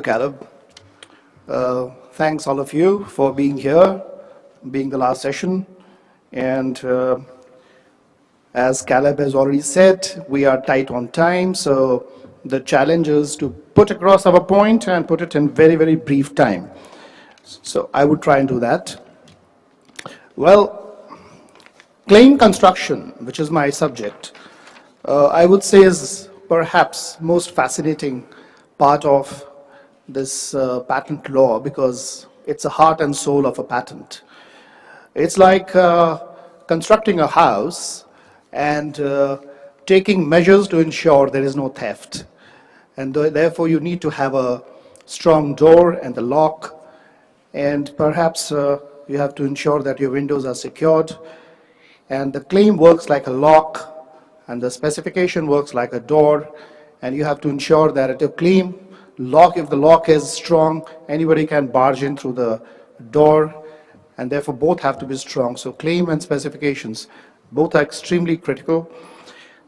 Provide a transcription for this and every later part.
Caleb. Thanks all of you for being here, being the last session. And as Caleb has already said, we are tight on time. So the challenge is to put across our point and put it in very, very brief time. So I would try and do that. Well, claim construction, which is my subject, I would say is perhaps most fascinating part of this patent law because it's the heart and soul of a patent. It's like constructing a house and taking measures to ensure there is no theft. And therefore you need to have a strong door and the lock, and perhaps you have to ensure that your windows are secured. And the claim works like a lock and the specification works like a door, and you have to ensure that at a claim lock, if the lock is strong, anybody can barge in through the door, and therefore both have to be strong. So claim and specifications, both are extremely critical.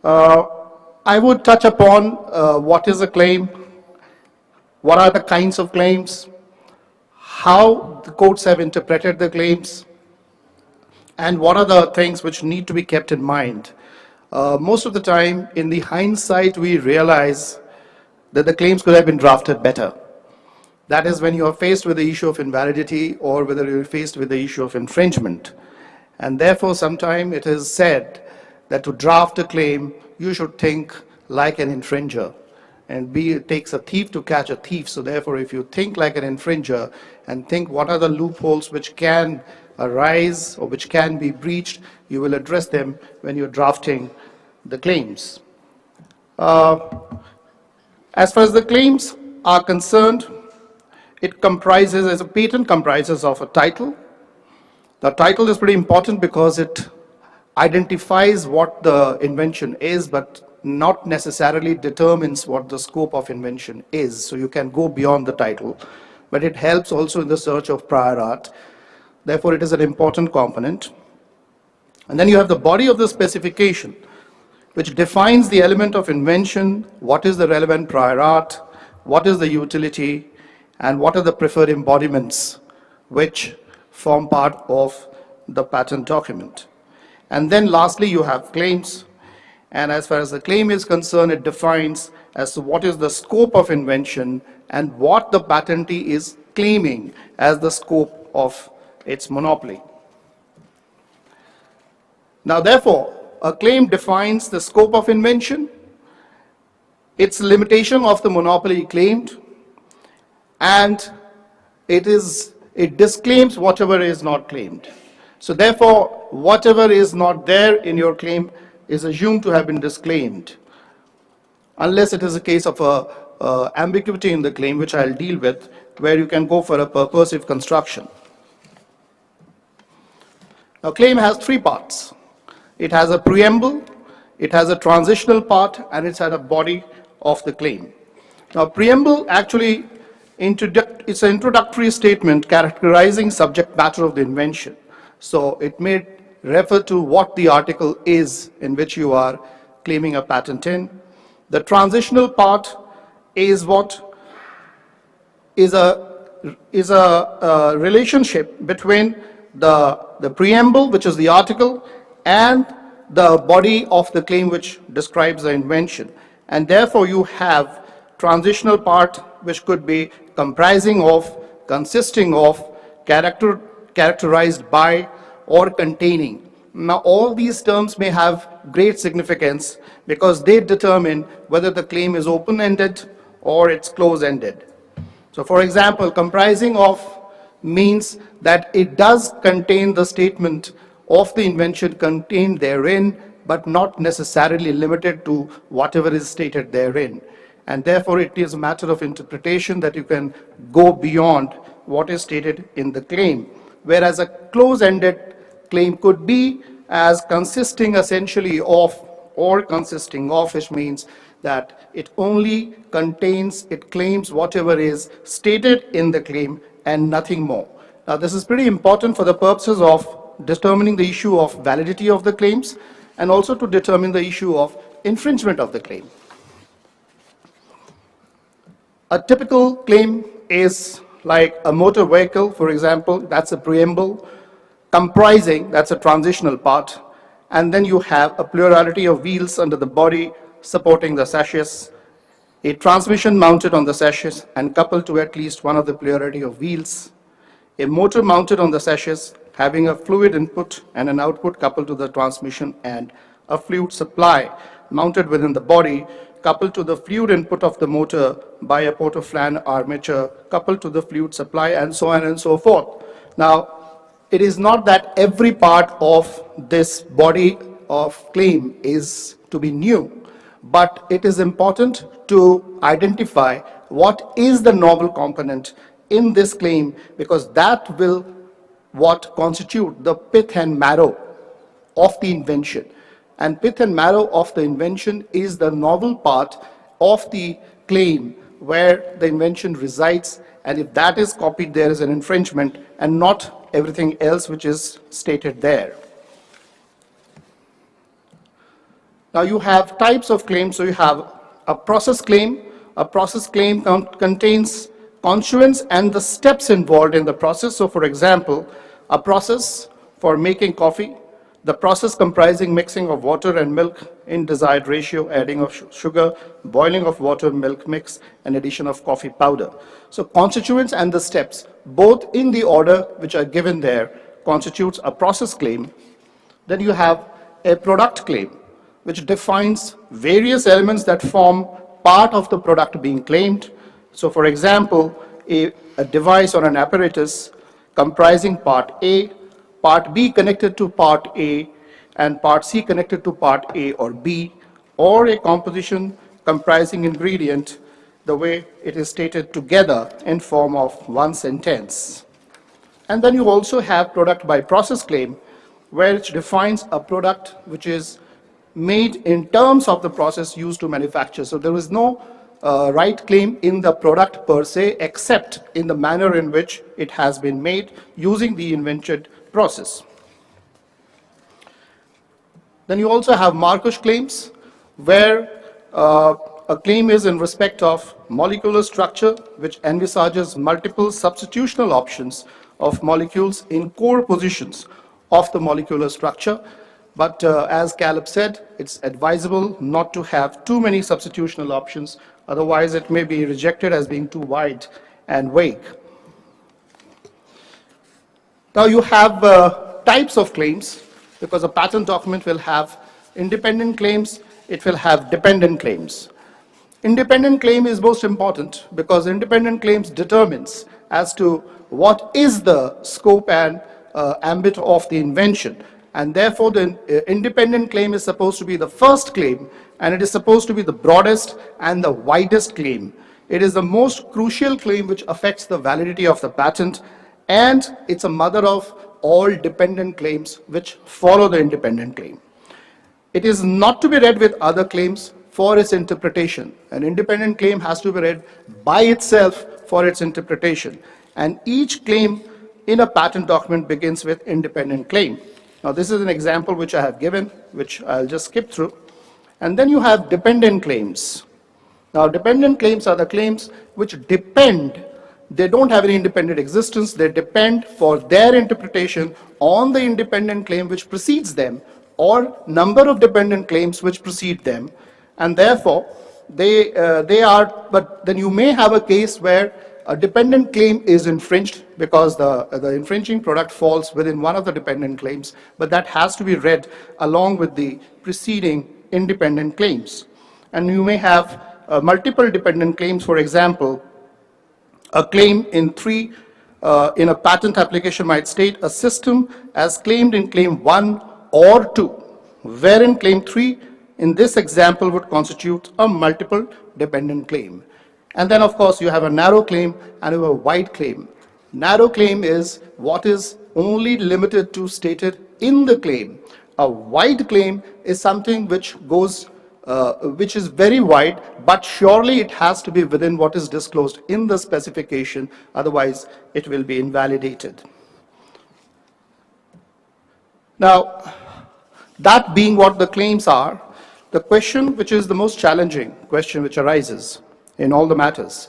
I would touch upon what is a claim, what are the kinds of claims, how the courts have interpreted the claims, and what are the things which need to be kept in mind. Most of the time, in the hindsight, we realize that the claims could have been drafted better. That is when you are faced with the issue of invalidity or whether you're faced with the issue of infringement. And therefore, sometimes it is said that to draft a claim, you should think like an infringer. And it takes a thief to catch a thief. So therefore, if you think like an infringer and think what are the loopholes which can arise or which can be breached, you will address them when you're drafting the claims. As far as the claims are concerned, it comprises, as a patent comprises of a title. The title is pretty important because it identifies what the invention is, but not necessarily determines what the scope of invention is. So you can go beyond the title, but it helps also in the search of prior art. Therefore, it is an important component. And then you have the body of the specification, which defines the element of invention, what is the relevant prior art, what is the utility, and what are the preferred embodiments which form part of the patent document. And then lastly, you have claims. And as far as the claim is concerned, it defines as to what is the scope of invention and what the patentee is claiming as the scope of its monopoly. Now, therefore, a claim defines the scope of invention, its limitation of the monopoly claimed, and it disclaims whatever is not claimed. So therefore, whatever is not there in your claim is assumed to have been disclaimed, unless it is a case of ambiguity in the claim, which I'll deal with, where you can go for a purposive construction. Now, claim has three parts. It has a preamble, it has a transitional part, and it's at a body of the claim. Now, preamble actually it's an introductory statement characterizing subject matter of the invention. So it may refer to what the article is in which you are claiming a patent in. The transitional part is what is a relationship between the preamble, which is the article, and the body of the claim which describes the invention. And therefore you have transitional part which could be comprising of, consisting of, characterized by, or containing. Now all these terms may have great significance because they determine whether the claim is open-ended or it's close-ended. So for example, comprising of means that it does contain the statement of the invention contained therein, but not necessarily limited to whatever is stated therein. And therefore, it is a matter of interpretation that you can go beyond what is stated in the claim. Whereas a close-ended claim could be as consisting essentially of or consisting of, which means that it only contains, it claims whatever is stated in the claim and nothing more. Now, this is pretty important for the purposes of determining the issue of validity of the claims and also to determine the issue of infringement of the claim. A typical claim is like a motor vehicle, for example, that's a preamble, comprising, that's a transitional part, and then you have a plurality of wheels under the body supporting the sashes, a transmission mounted on the sashes and coupled to at least one of the plurality of wheels, a motor mounted on the sashes having a fluid input and an output coupled to the transmission, and a fluid supply mounted within the body coupled to the fluid input of the motor by a portoflan armature coupled to the fluid supply, and so on and so forth. Now, it is not that every part of this body of claim is to be new, but it is important to identify what is the novel component in this claim, because that will what constitute the pith and marrow of the invention. And pith and marrow of the invention is the novel part of the claim where the invention resides, and if that is copied, there is an infringement, and not everything else which is stated there. Now you have types of claims. So you have a process claim. A process claim contains constituents and the steps involved in the process. So for example, a process for making coffee, the process comprising mixing of water and milk in desired ratio, adding of sugar, boiling of water milk mix, and addition of coffee powder. So constituents and the steps, both in the order which are given there, constitutes a process claim. Then you have a product claim, which defines various elements that form part of the product being claimed. So for example, a device or an apparatus comprising part A, part B connected to part A, and part C connected to part A or B, or a composition comprising ingredient the way it is stated together in form of one sentence. And then you also have product by process claim, where it defines a product which is made in terms of the process used to manufacture. So there is no right claim in the product per se, except in the manner in which it has been made using the invented process. Then you also have Marcus claims, where a claim is in respect of molecular structure, which envisages multiple substitutional options of molecules in core positions of the molecular structure. But as Caleb said, it's advisable not to have too many substitutional options, otherwise it may be rejected as being too wide and vague. Now you have types of claims, because a patent document will have independent claims, it will have dependent claims. Independent claim is most important because independent claims determines as to what is the scope and ambit of the invention. And therefore, the independent claim is supposed to be the first claim, and it is supposed to be the broadest and the widest claim. It is the most crucial claim which affects the validity of the patent, and it's a mother of all dependent claims which follow the independent claim. It is not to be read with other claims for its interpretation. An independent claim has to be read by itself for its interpretation. And each claim in a patent document begins with independent claim. Now this is an example which I have given, which I'll just skip through. And then you have dependent claims. Now dependent claims are the claims which depend, they don't have any independent existence, they depend for their interpretation on the independent claim which precedes them, or number of dependent claims which precede them. And therefore, they are, but then you may have a case where a dependent claim is infringed because the infringing product falls within one of the dependent claims, but that has to be read along with the preceding independent claims. And you may have multiple dependent claims. For example, a claim in in a patent application might state a system as claimed in claim 1 or 2, wherein claim 3 in this example would constitute a multiple dependent claim. And then of course you have a narrow claim and you have a wide claim. Narrow claim is what is only limited to stated in the claim. A wide claim is something which goes, which is very wide, but surely it has to be within what is disclosed in the specification, otherwise it will be invalidated. Now, that being what the claims are, the question which is the most challenging question which arises in all the matters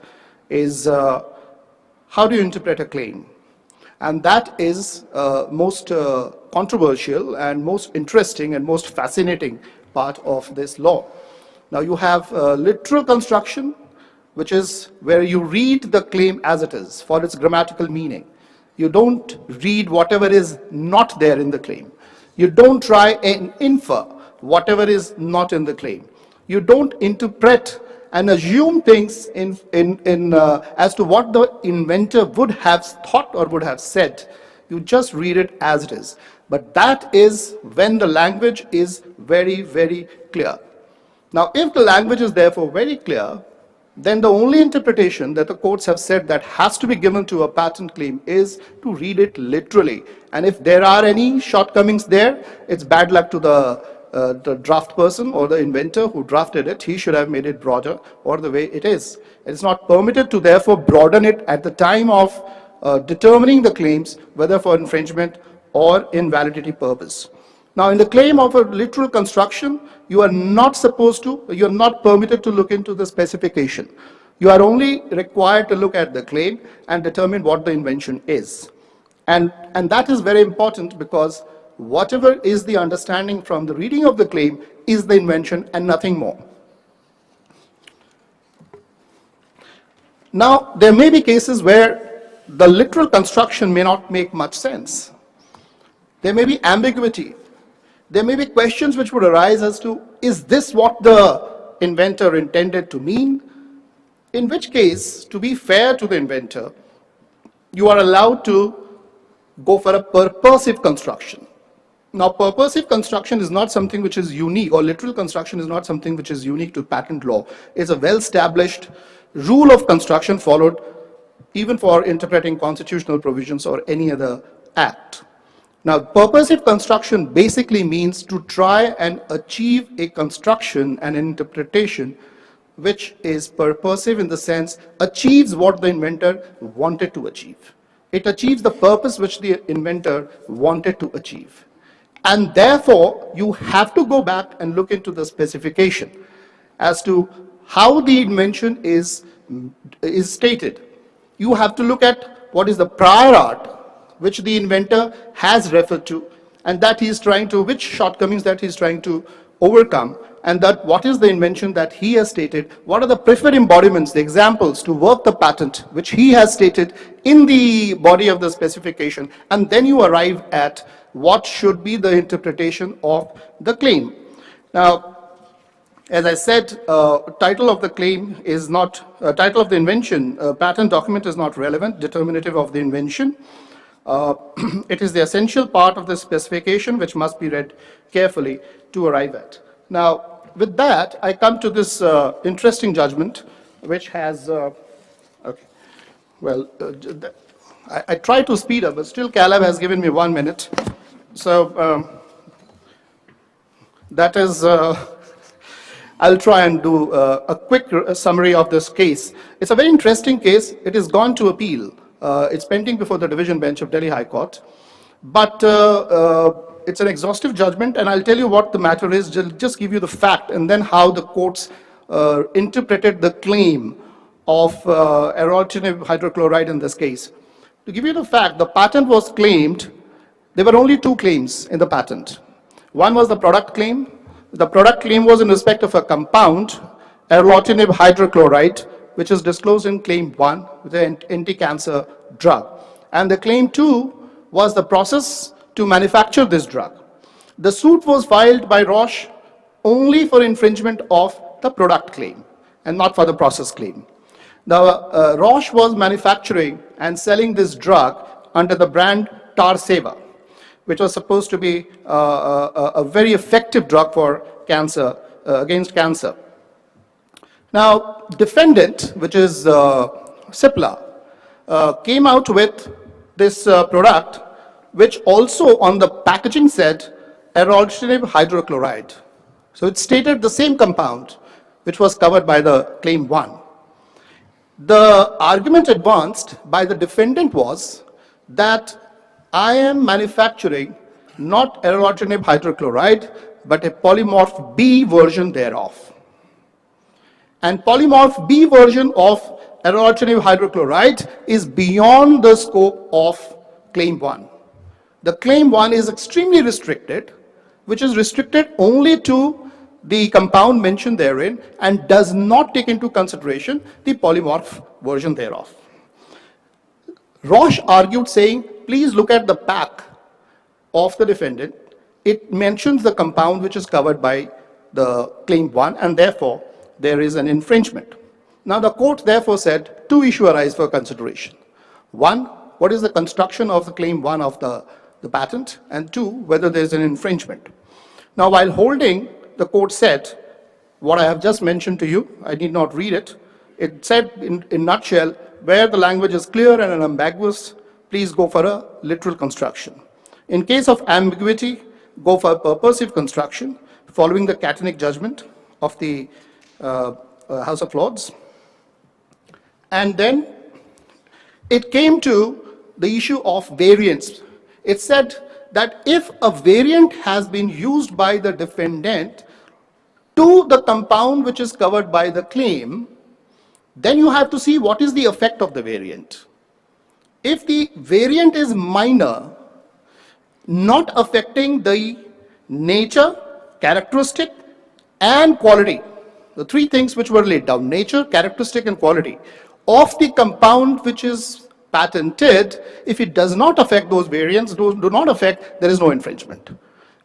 is how do you interpret a claim? And that is most controversial and most interesting and most fascinating part of this law. Now you have literal construction, which is where you read the claim as it is for its grammatical meaning. You don't read whatever is not there in the claim. You don't try and infer whatever is not in the claim. You don't interpret and assume things as to what the inventor would have thought or would have said. You just read it as it is. But that is when the language is very, very clear. Now, if the language is therefore very clear, then the only interpretation that the courts have said that has to be given to a patent claim is to read it literally. And if there are any shortcomings there, it's bad luck to the draft person or the inventor who drafted it. He should have made it broader or the way it is. It's not permitted to therefore broaden it at the time of determining the claims, whether for infringement or invalidity purpose. Now, in the claim of a literal construction, you are not permitted to look into the specification. You are only required to look at the claim and determine what the invention is. And that is very important, because whatever is the understanding from the reading of the claim is the invention and nothing more. Now, there may be cases where the literal construction may not make much sense. There may be ambiguity. There may be questions which would arise as to, is this what the inventor intended to mean? In which case, to be fair to the inventor, you are allowed to go for a purposive construction. Now, purposive construction is not something which is unique, or literal construction is not something which is unique to patent law. It's a well-established rule of construction followed even for interpreting constitutional provisions or any other act. Now, purposive construction basically means to try and achieve a construction and an interpretation which is purposive in the sense achieves what the inventor wanted to achieve. It achieves the purpose which the inventor wanted to achieve. And therefore, you have to go back and look into the specification as to how the invention is stated. You have to look at what is the prior art which the inventor has referred to, and that he is trying to, which shortcomings that he is trying to overcome, and that what is the invention that he has stated, what are the preferred embodiments, the examples to work the patent, which he has stated in the body of the specification, and then you arrive at what should be the interpretation of the claim. Now, as I said, title of the claim is not, title of the invention, patent document is not relevant, determinative of the invention. It is the essential part of the specification which must be read carefully to arrive at. Now, with that, I come to this interesting judgment which has, okay, well, I try to speed up, but still Caleb has given me 1 minute. So that is, I'll try and do a quick summary of this case. It's a very interesting case. It has gone to appeal. It's pending before the division bench of Delhi High Court. But it's an exhaustive judgment, and I'll tell you what the matter is, just give you the fact, and then how the courts interpreted the claim of aerotinib hydrochloride in this case. To give you the fact, the patent was claimed, there were only two claims in the patent. One was the product claim. The product claim was in respect of a compound, aerotinib hydrochloride, which is disclosed in claim 1 with an anti-cancer drug. And the claim 2 was the process to manufacture this drug. The suit was filed by Roche only for infringement of the product claim and not for the process claim. The Roche was manufacturing and selling this drug under the brand Tarseva, which was supposed to be a very effective drug for cancer, against cancer. Now, defendant, which is Cipla, came out with this product, which also on the packaging said aerotinib hydrochloride. So it stated the same compound, which was covered by the claim 1. The argument advanced by the defendant was that I am manufacturing not aerotinib hydrochloride, but a polymorph B version thereof. And polymorph B version of alternative hydrochloride is beyond the scope of claim 1. The claim 1 is extremely restricted, which is restricted only to the compound mentioned therein and does not take into consideration the polymorph version thereof. Roche argued saying, please look at the pack of the defendant. It mentions the compound which is covered by the claim 1 and therefore there is an infringement. Now the court therefore said two issues arise for consideration. One, what is the construction of the claim 1 of the patent, and two, whether there is an infringement. Now while holding, the court said what I have just mentioned to you. I need not read it. It said in nutshell, where the language is clear and unambiguous, please go for a literal construction. In case of ambiguity, go for a purposive construction following the Catenic judgment of the House of Lords. And then it came to the issue of variance. It said that if a variant has been used by the defendant to the compound which is covered by the claim, then you have to see what is the effect of the variant. If the variant is minor, not affecting the nature, characteristic, and quality, the three things which were laid down, nature, characteristic, and quality, of the compound which is patented, if it does not affect those variants, do not affect, there is no infringement.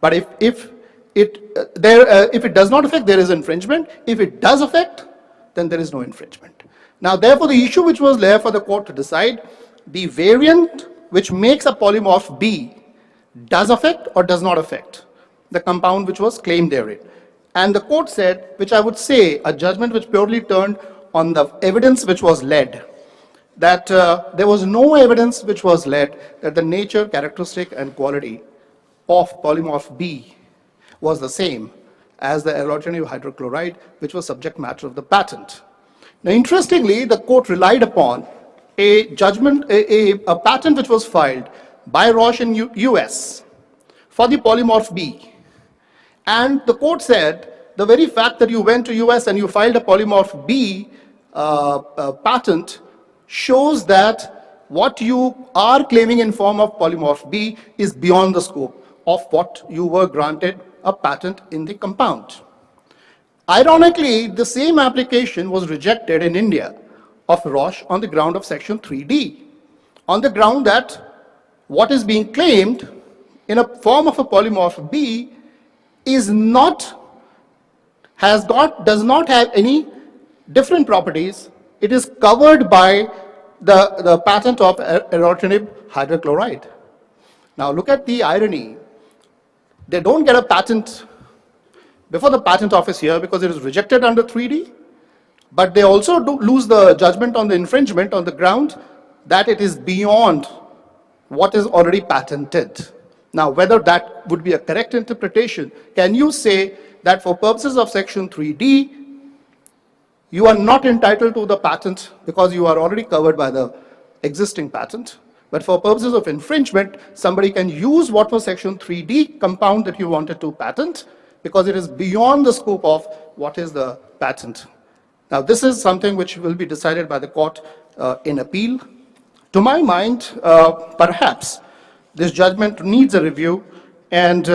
But if it does not affect, there is infringement. If it does affect, then there is no infringement. Now, therefore, the issue which was there for the court to decide, the variant which makes a polymorph B does affect or does not affect the compound which was claimed therein. And the court said, which I would say, a judgment which purely turned on the evidence which was led, that there was no evidence which was led that the nature, characteristic, and quality of polymorph B was the same as the alternative hydrochloride, which was subject matter of the patent. Now, interestingly, the court relied upon a judgment, a patent which was filed by Roche in US for the polymorph B. And the court said, the very fact that you went to US and you filed a polymorph B patent shows that what you are claiming in form of polymorph B is beyond the scope of what you were granted a patent in the compound. Ironically, the same application was rejected in India of Roche on the ground of section 3D, on the ground that what is being claimed in a form of a polymorph B is not, does not have any different properties. It is covered by the patent of alternative hydrochloride. Now look at the irony. They don't get a patent before the patent office here because it is rejected under 3D, but they also lose the judgment on the infringement on the ground that it is beyond what is already patented. Now, whether that would be a correct interpretation, can you say that for purposes of section 3D, you are not entitled to the patent because you are already covered by the existing patent, but for purposes of infringement, somebody can use what was section 3D compound that you wanted to patent because it is beyond the scope of what is the patent. Now, this is something which will be decided by the court in appeal. To my mind, perhaps this judgment needs a review, and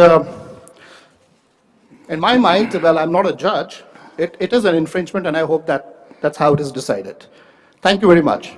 in my mind, well, I'm not a judge, it is an infringement, and I hope that that's how it is decided. Thank you very much.